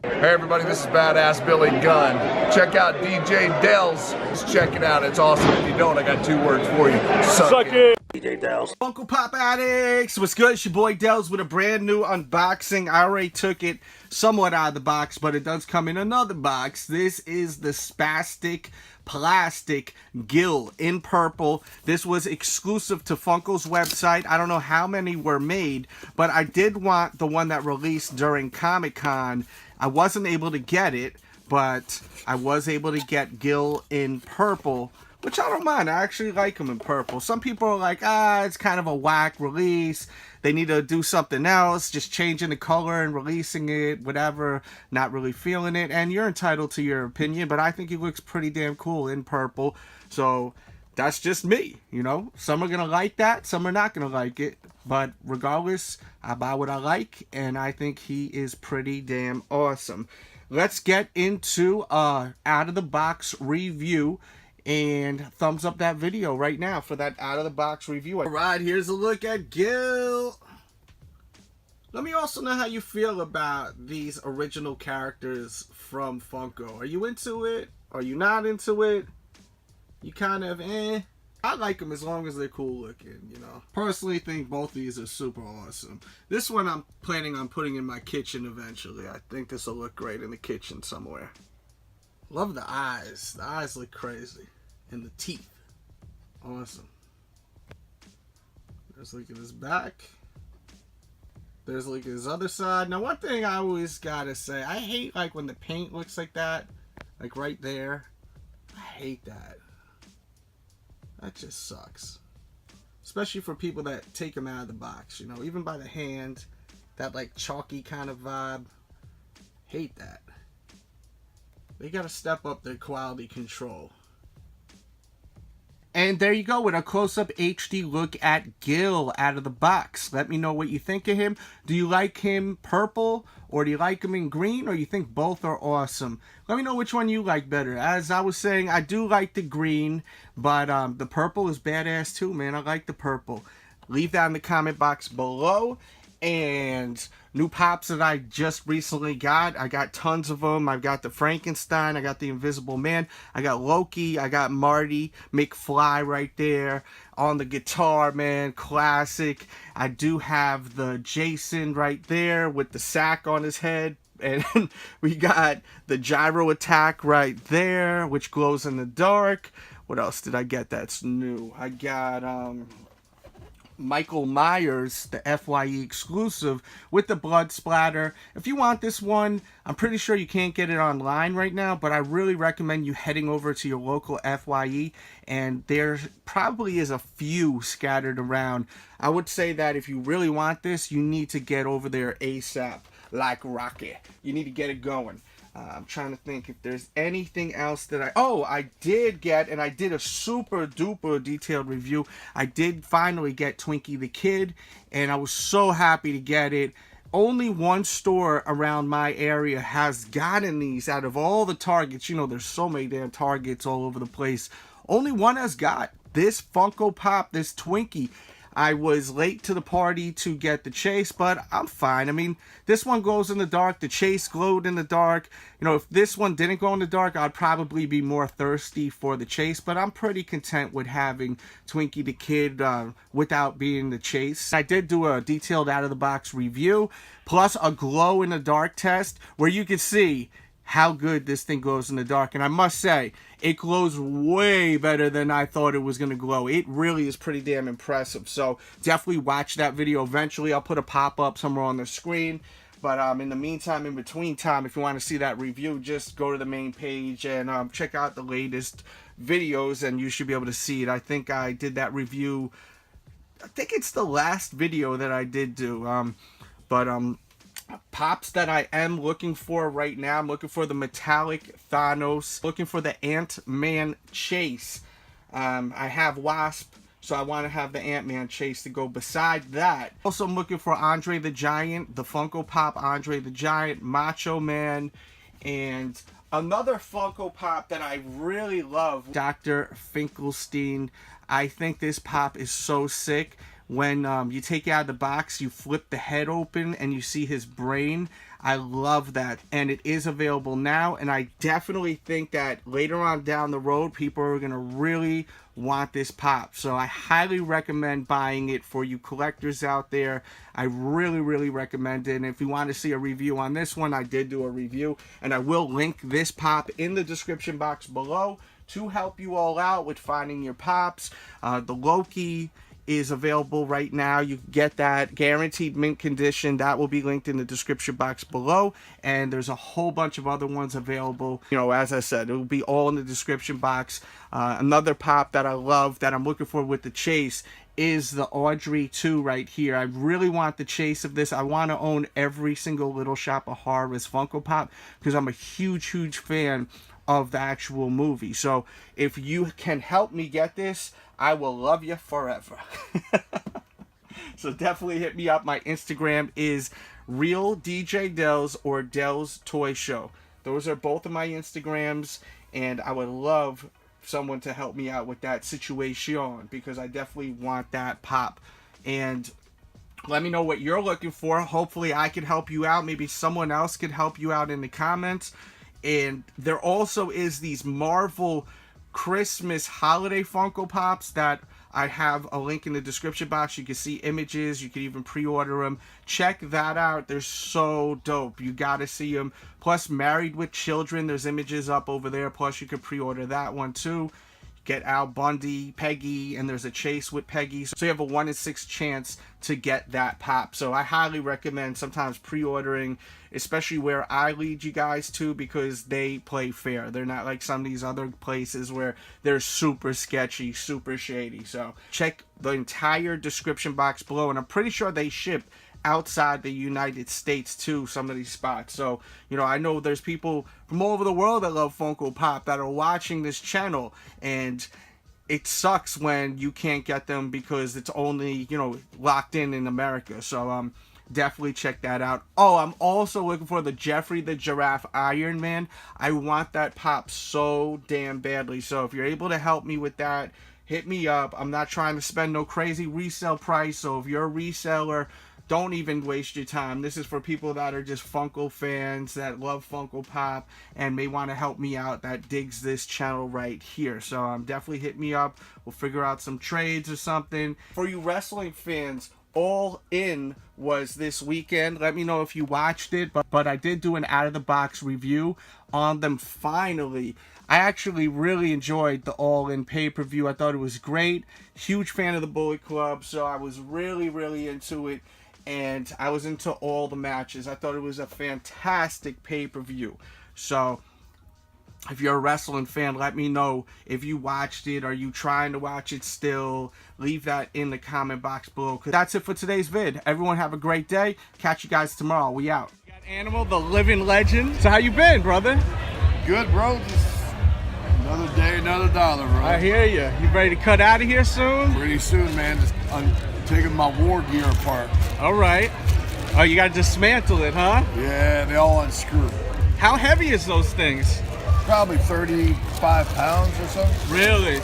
Hey everybody, this is Badass Billy Gunn. Check out DJ Delz. Just check it out, it's awesome. If you don't, I got 2 words for you. Suck it. DJ Delz. Funko Pop Addicts, what's good? It's your boy Delz with a brand new unboxing. I already took it somewhat out of the box, but it does come in another box. This is the Spastic Plastic Gill in purple. This was exclusive to Funko's website. I don't know how many were made, but I did want the one that released during Comic-Con. I wasn't able to get it, but I was able to get Gill in purple, which I don't mind. I actually like him in purple. Some people are like, it's kind of a whack release. They need to do something else, just changing the color and releasing it, whatever, not really feeling it. And you're entitled to your opinion, but I think he looks pretty damn cool in purple. So that's just me, you know. Some are going to like that, some are not going to like it. But regardless, I buy what I like, and I think he is pretty damn awesome. Let's get into out-of-the-box review. And thumbs up that video right now for that out-of-the-box review. Alright, here's a look at Gill. Let me also know how you feel about these original characters from Funko. Are you into it? Are you not into it? You kind of, I like them as long as they're cool looking, you know. Personally think both these are super awesome. This one I'm planning on putting in my kitchen eventually. I think this will look great in the kitchen somewhere. Love the eyes. The eyes look crazy. And the teeth. Awesome. There's a look at his back. There's a look at his other side. Now, one thing I always gotta say, I hate like when the paint looks like that. Like right there. I hate that. That just sucks. Especially for people that take them out of the box. You know, even by the hand. That like chalky kind of vibe. Hate that. They gotta step up their quality control. And there you go with a close-up HD look at Gill out of the box. Let me know what you think of him. Do you like him purple, or do you like him in green, or you think both are awesome? Let me know which one you like better. As I was saying, I do like the green, but the purple is badass too, man. I like the purple. Leave that in the comment box below. And new pops that I just recently got. I got tons of them. I've got the Frankenstein. I got the Invisible Man. I got Loki. I got Marty McFly right there on the guitar, man. Classic. I do have the Jason right there with the sack on his head. And we got the gyro attack right there, which glows in the dark. What else did I get that's new? I got Michael Myers, the FYE exclusive with the blood splatter. If you want this one, I'm pretty sure you can't get it online right now, but I really recommend you heading over to your local FYE, and there probably is a few scattered around. I would say that if you really want this, you need to get over there ASAP, like rocket. You need to get it going. I'm trying to think if there's anything else that I did get, and I did a super duper detailed review. I did finally get Twinkie the Kid, and I was so happy to get it. Only one store around my area has gotten these out of all the Targets. You know, there's so many damn Targets all over the place. Only one has got this Funko Pop, this Twinkie. I was late to the party to get the chase, but I'm fine. I mean, this one glows in the dark. The chase glowed in the dark. You know, if this one didn't glow in the dark, I'd probably be more thirsty for the chase, but I'm pretty content with having Twinkie the Kid without being the chase. I did do a detailed out-of-the-box review, plus a glow-in-the-dark test, where you can see how good this thing glows in the dark. And I must say, it glows way better than I thought it was going to glow. It really is pretty damn impressive. So definitely watch that video eventually. I'll put a pop-up somewhere on the screen. But in the meantime, in between time, if you want to see that review, just go to the main page and check out the latest videos, and you should be able to see it. I think I did that review. I think it's the last video that I did do. Pops that I am looking for right now. I'm looking for the metallic Thanos. Looking for the Ant-Man chase. I have Wasp, so I want to have the Ant-Man chase to go beside that. Also, I'm looking for Andre the Giant, the Funko Pop Andre the Giant, Macho Man, and another Funko Pop that I really love, Dr. Finkelstein. I think this pop is so sick. When you take it out of the box, you flip the head open and you see his brain. I love that, and it is available now, and I definitely think that later on down the road, people are going to really want this pop. So I highly recommend buying it for you collectors out there. I really recommend it. And if you want to see a review on this one, I did do a review, and I will link this pop in the description box below to help you all out with finding your pops. The Loki is available right now. You can get that guaranteed mint condition. That will be linked in the description box below, and there's a whole bunch of other ones available. You know, as I said, it will be all in the description box. Another pop that I love that I'm looking for with the chase is the Audrey 2 right here. I really want the chase of this. I want to own every single Little Shop of Horrors Funko Pop because I'm a huge fan of the actual movie. So if you can help me get this, I will love you forever. So definitely hit me up. My Instagram is Real DJ Delz or Delz Toy Show. Those are both of my Instagrams, and I would love someone to help me out with that situation because I definitely want that pop. And let me know what you're looking for. Hopefully I can help you out. Maybe someone else could help you out in the comments. And there also is these Marvel Christmas holiday Funko Pops that I have a link in the description box. You can see images. You can even pre-order them. Check that out. They're so dope. You got to see them. Plus, Married with Children. There's images up over there. Plus, you can pre-order that one too. Get Al Bundy, Peggy, and there's a chase with Peggy. So you have a 1 in 6 chance to get that pop. So I highly recommend sometimes pre-ordering, especially where I lead you guys to, because they play fair. They're not like some of these other places where they're super sketchy, super shady. So check the entire description box below, and I'm pretty sure they ship outside the United States too, some of these spots. So, you know, I know there's people from all over the world that love Funko Pop that are watching this channel, and it sucks when you can't get them because it's only, you know, locked in America. So definitely check that out. Oh, I'm also looking for the Jeffrey the Giraffe Iron Man. I want that pop so damn badly. So if you're able to help me with that, hit me up. I'm not trying to spend no crazy resale price, so if you're a reseller, don't even waste your time. This is for people that are just Funko fans, that love Funko Pop, and may want to help me out, that digs this channel right here. So definitely hit me up. We'll figure out some trades or something. For you wrestling fans, All In was this weekend. Let me know if you watched it, but I did do an out-of-the-box review on them finally. I actually really enjoyed the All In pay-per-view. I thought it was great. Huge fan of the Bullet Club, so I was really into it. And I was into all the matches. I thought it was a fantastic pay-per-view. So if you're a wrestling fan, let me know if you watched it. Are you trying to watch it still? Leave that in the comment box below. That's it for today's vid. Everyone have a great day. Catch you guys tomorrow. We out. We got Animal, the living legend. So how you been, brother? Good, bro. Just another day, another dollar, bro. I hear you. You ready to cut out of here soon? Pretty soon, man. Just taking my war gear apart. All right. Oh, you got to dismantle it, huh? Yeah, they all unscrew. How heavy is those things? Probably 35 pounds or so. Really?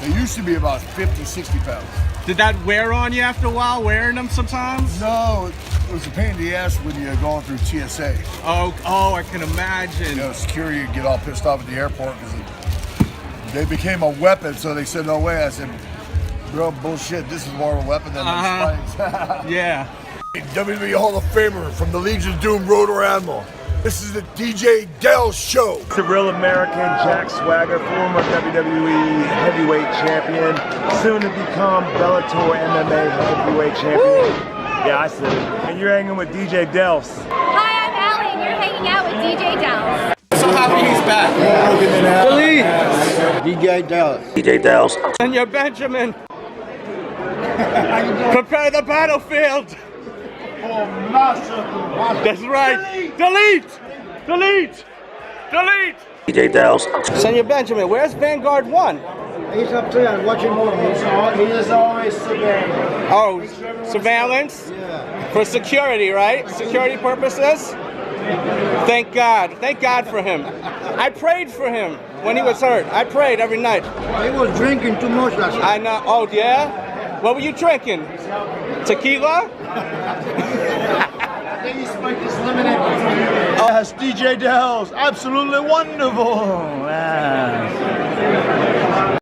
They used to be about 50, 60 pounds. Did that wear on you after a while, wearing them sometimes? No, it was a pain in the ass when you're going through TSA. Oh, I can imagine. You know, security would get all pissed off at the airport because they became a weapon, so they said, no way. I said, bro, bullshit, this is more of a weapon than those spikes. Yeah. WWE Hall of Famer from the Legion of Doom, Rotor Admiral. This is the DJ Delz Show. It's a real American, Jack Swagger, former WWE heavyweight champion, soon to become Bellator MMA heavyweight champion. Woo! Yeah, I said it. And you're hanging with DJ Delz. Hi, I'm Allie, and you're hanging out with DJ Delz. So happy he's back. Delete. DJ Delz. DJ Delz. And you're Benjamin. Prepare the battlefield. That's right. Delete. DJ Delz. Senor Benjamin, where's Vanguard 1? He's up there watching movies. He is always surveilling. Oh, surveillance? Yeah. For security, right? Security purposes? Thank God. Thank God for him. I prayed for him when he was hurt. I prayed every night. He was drinking too much last night. I know. Oh, yeah? What were you drinking? Tequila? Baby Spike is limited. Yes, DJ Delz, absolutely wonderful. Yes.